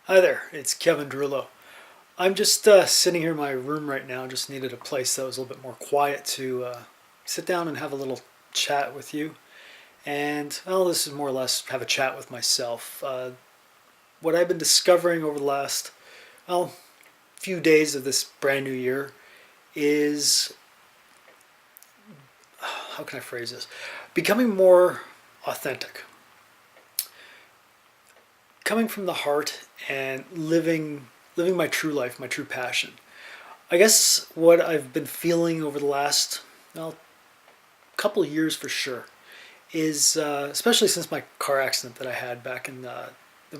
Hi there, it's Kevin Drewlo. I'm just sitting here in my room right now. Just needed a place that was a little bit more quiet to sit down and have a little chat with you. And well, this is more or less have a chat with myself. What I've been discovering over the last well few days of this brand new year is how can I phrase this? Becoming more authentic, coming from the heart, and living my true life, my true passion. I guess what I've been feeling over the last well couple of years for sure is especially since my car accident that I had back in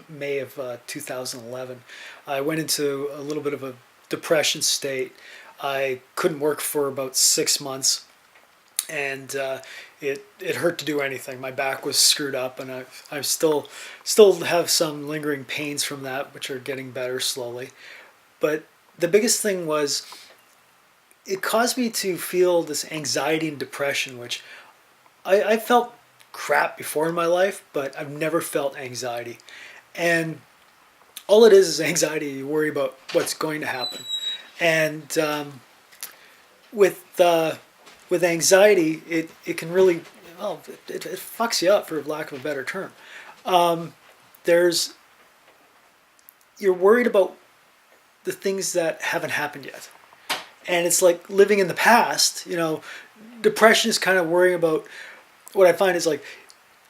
May of 2011. I went into a little bit of a depression state. I couldn't work for about 6 months, and it hurt to do anything. My back was screwed up, and I still have some lingering pains from that, which are getting better slowly. But the biggest thing was it caused me to feel this anxiety and depression, which I felt crap before in my life, but I've never felt anxiety. And all it is anxiety. You worry about what's going to happen. And with with anxiety, it can really well it fucks you up for lack of a better term. There's You're worried about the things that haven't happened yet, and it's like living in the past. Depression is kind of worrying about what I find is like,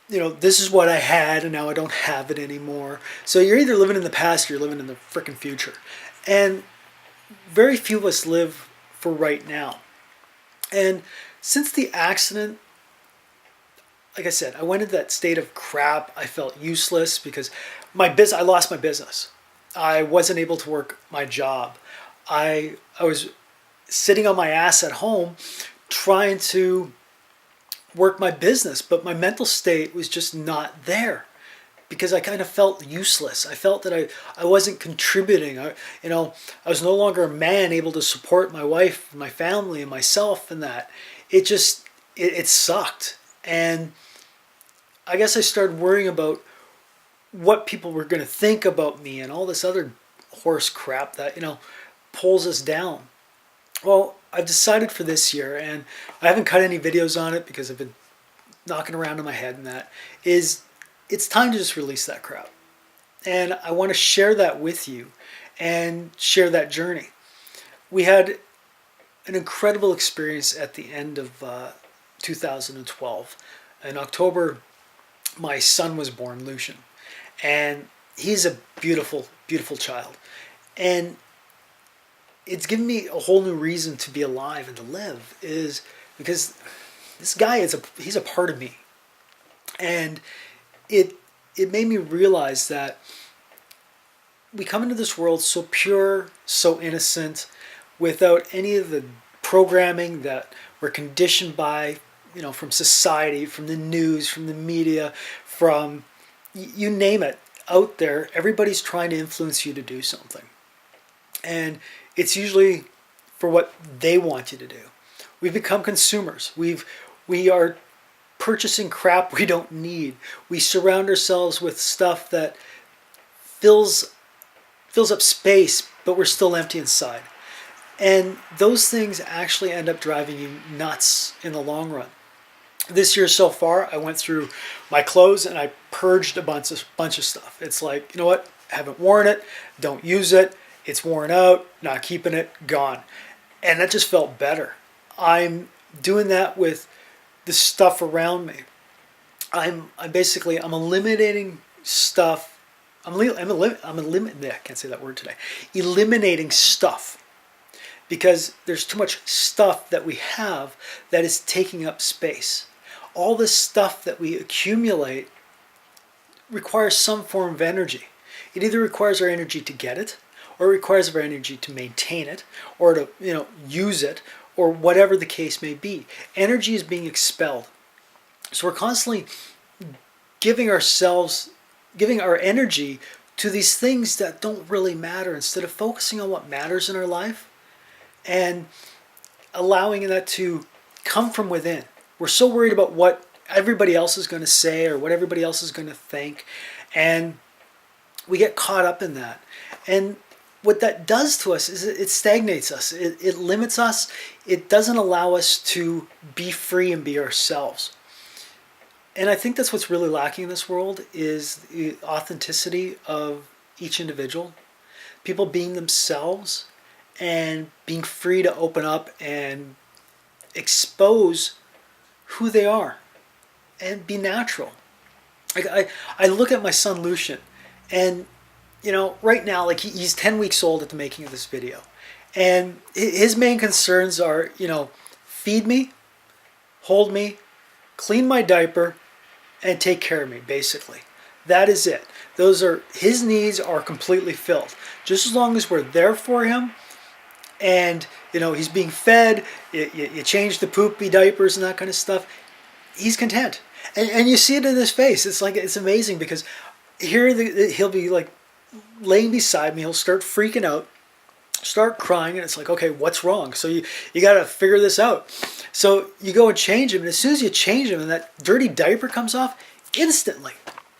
this is what I had and now I don't have it anymore. So you're either living in the past or you're living in the freaking future. And very few of us live for right now. And since the accident, like I said, I went into that state of crap. I felt useless because I lost my business. I wasn't able to work my job. I was sitting on my ass at home trying to work my business, but my mental state was just not there because I kind of felt useless. I felt that I wasn't contributing. I was no longer a man able to support my wife, my family, and myself, and that it sucked. And I guess I started worrying about what people were going to think about me and all this other horse crap that pulls us down. Well, I've decided for this year, and I haven't cut any videos on it because I've been knocking around in my head, and that is it's time to just release that crap. And I want to share that with you and share that journey. We had an incredible experience at the end of 2012. In October, my son was born, Lucian, and he's a beautiful, beautiful child. And it's given me a whole new reason to be alive and to live, is because this guy he's a part of me. And it made me realize that we come into this world so pure, so innocent, without any of the programming that we're conditioned by, from society, from the news, from the media, from you name it out there. Everybody's trying to influence you to do something. And it's usually for what they want you to do. We've become consumers. We are purchasing crap we don't need. We surround ourselves with stuff that fills up space, but we're still empty inside. And those things actually end up driving you nuts in the long run. This year so far, I went through my clothes and I purged a bunch of stuff. It's like, you know what? I haven't worn it. Don't use it. It's worn out. Not keeping it. Gone. And that just felt better. I'm doing that with the stuff around me. I'm eliminating stuff. I'm eliminating. I can't say that word today. Eliminating stuff because there's too much stuff that we have that is taking up space. All this stuff that we accumulate requires some form of energy. It either requires our energy to get it, or it requires our energy to maintain it, or to use it, or whatever the case may be. Energy is being expelled. So we're constantly giving our energy to these things that don't really matter instead of focusing on what matters in our life and allowing that to come from within. We're so worried about what everybody else is going to say or what everybody else is going to think. And we get caught up in that. And what that does to us is it stagnates us. It limits us. It doesn't allow us to be free and be ourselves. And I think that's what's really lacking in this world is the authenticity of each individual. People being themselves and being free to open up and expose who they are and be natural. I look at my son Lucian, and right now, like he's 10 weeks old at the making of this video. And his main concerns are, feed me, hold me, clean my diaper, and take care of me, basically. That is it. His needs are completely filled. Just as long as we're there for him and, he's being fed, you change the poopy diapers and that kind of stuff, he's content. And you see it in his face. It's amazing because here he'll be like laying beside me, he'll start freaking out, start crying, and it's like, okay, what's wrong? So you got to figure this out. So you go and change him, and as soon as you change him and that dirty diaper comes off, instantly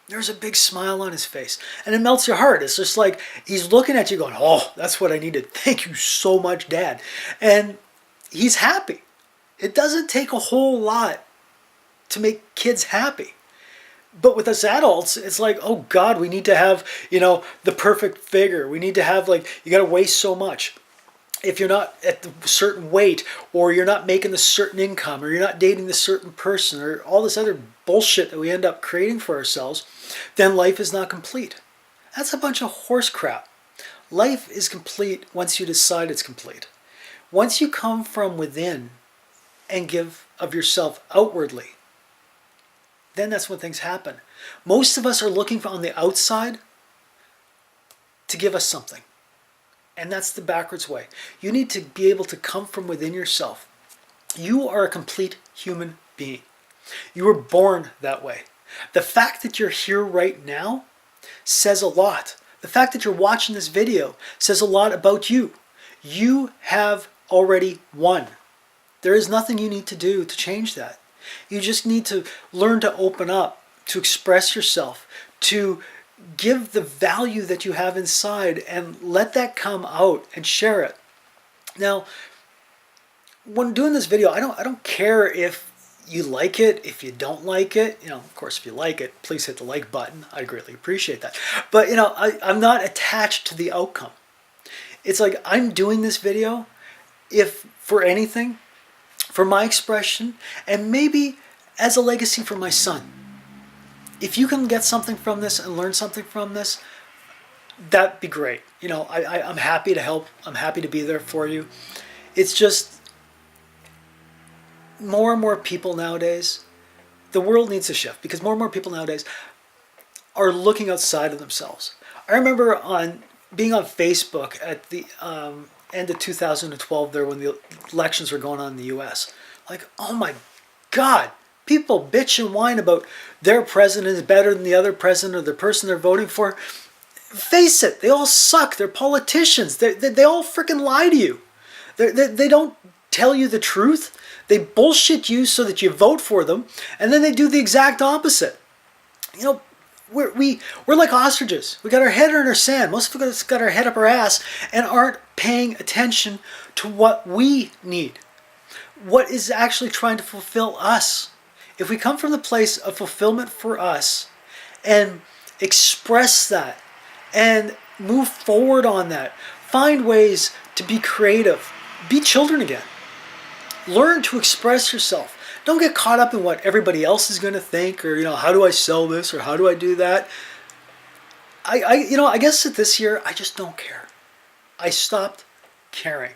there's a big smile on his face, and it melts your heart. It's just like he's looking at you going, oh, that's what I needed. Thank you so much, Dad. And he's happy. It doesn't take a whole lot to make kids happy. But with us adults, it's like, oh God, we need to have, the perfect figure. We need to have you got to weigh so much. If you're not at a certain weight, or you're not making the certain income, or you're not dating the certain person, or all this other bullshit that we end up creating for ourselves, then life is not complete. That's a bunch of horse crap. Life is complete once you decide it's complete. Once you come from within and give of yourself outwardly, then that's when things happen. Most of us are looking on the outside to give us something. And that's the backwards way. You need to be able to come from within yourself. You are a complete human being. You were born that way. The fact that you're here right now says a lot. The fact that you're watching this video says a lot about you. You have already won. There is nothing you need to do to change that. You just need to learn to open up, to express yourself, to give the value that you have inside and let that come out and share it. Now, when doing this video, I don't care if you like it, if you don't like it. Of course, if you like it, please hit the like button. I greatly appreciate that. But, I'm not attached to the outcome. It's like I'm doing this video, if for anything, for my expression, and maybe as a legacy for my son. If you can get something from this and learn something from this, that'd be great. I'm happy to help. I'm happy to be there for you. It's just more and more people nowadays, the world needs to shift because more and more people nowadays are looking outside of themselves. I remember being on Facebook at the end of 2012 there when the elections were going on in the US. Like, oh my God, people bitch and whine about their president is better than the other president or the person they're voting for. Face it, they all suck. They're politicians. They all freaking lie to you. They don't tell you the truth. They bullshit you so that you vote for them, and then they do the exact opposite. We're like ostriches. We got our head in our sand. Most of us got our head up our ass and aren't paying attention to what we need. What is actually trying to fulfill us. If we come from the place of fulfillment for us and express that and move forward on that, find ways to be creative, be children again. Learn to express yourself. Don't get caught up in what everybody else is going to think, or how do I sell this, or how do I do that. I guess that this year I just don't care. I stopped caring.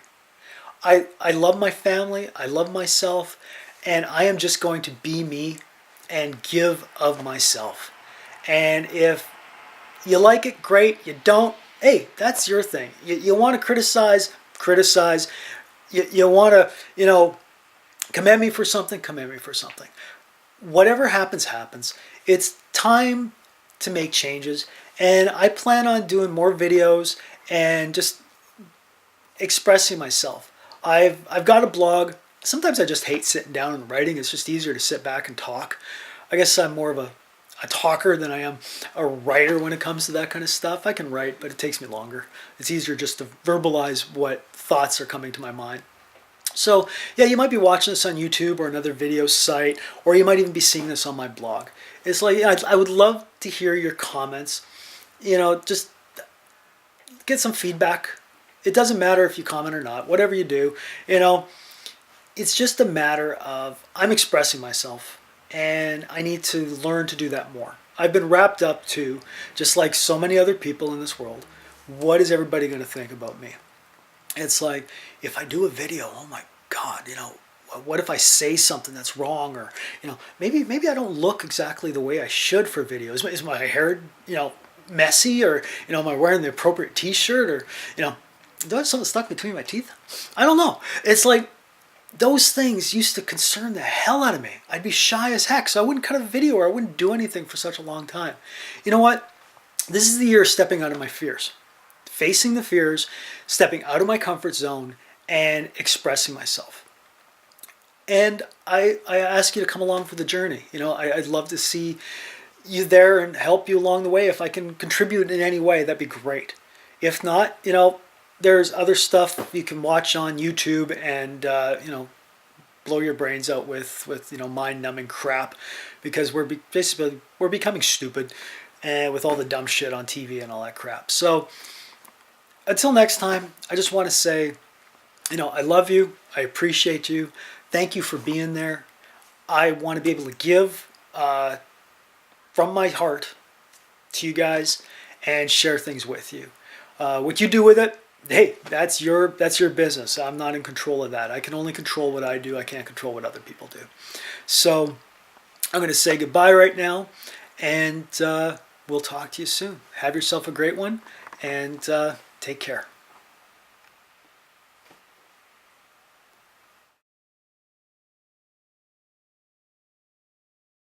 I love my family. I love myself, and I am just going to be me and give of myself. And if you like it, great. You don't, hey, that's your thing. You want to criticize. You want to, commend me for something, commend me for something. Whatever happens, happens. It's time to make changes, and I plan on doing more videos and just expressing myself. I've got a blog. Sometimes I just hate sitting down and writing. It's just easier to sit back and talk. I guess I'm more of a a talker than I am a writer when it comes to that kind of stuff. I can write, but it takes me longer. It's easier just to verbalize what thoughts are coming to my mind. So yeah, you might be watching this on YouTube or another video site, or you might even be seeing this on my blog. It's like, I would love to hear your comments. Just get some feedback. It doesn't matter if you comment or not, whatever you do, it's just a matter of I'm expressing myself and I need to learn to do that more. I've been wrapped up to, just like so many other people in this world, what is everybody going to think about me? It's like, if I do a video, oh my God, what if I say something that's wrong? Or, maybe I don't look exactly the way I should for videos. Is my hair, messy? Or, am I wearing the appropriate t-shirt? Or, do I have something stuck between my teeth? I don't know. It's like, those things used to concern the hell out of me. I'd be shy as heck, so I wouldn't cut a video or I wouldn't do anything for such a long time. You know what? This is the year of stepping out of my fears. Facing the fears, stepping out of my comfort zone, and expressing myself. And I ask you to come along for the journey. I'd love to see you there and help you along the way. If I can contribute in any way, that'd be great. If not, there's other stuff you can watch on YouTube and blow your brains out with mind-numbing crap, because we're becoming stupid, and with all the dumb shit on TV and all that crap. So until next time, I just want to say, I love you. I appreciate you. Thank you for being there. I want to be able to give from my heart to you guys and share things with you. What you do with it, hey, that's your business. I'm not in control of that. I can only control what I do. I can't control what other people do. So I'm going to say goodbye right now, and we'll talk to you soon. Have yourself a great one, and take care.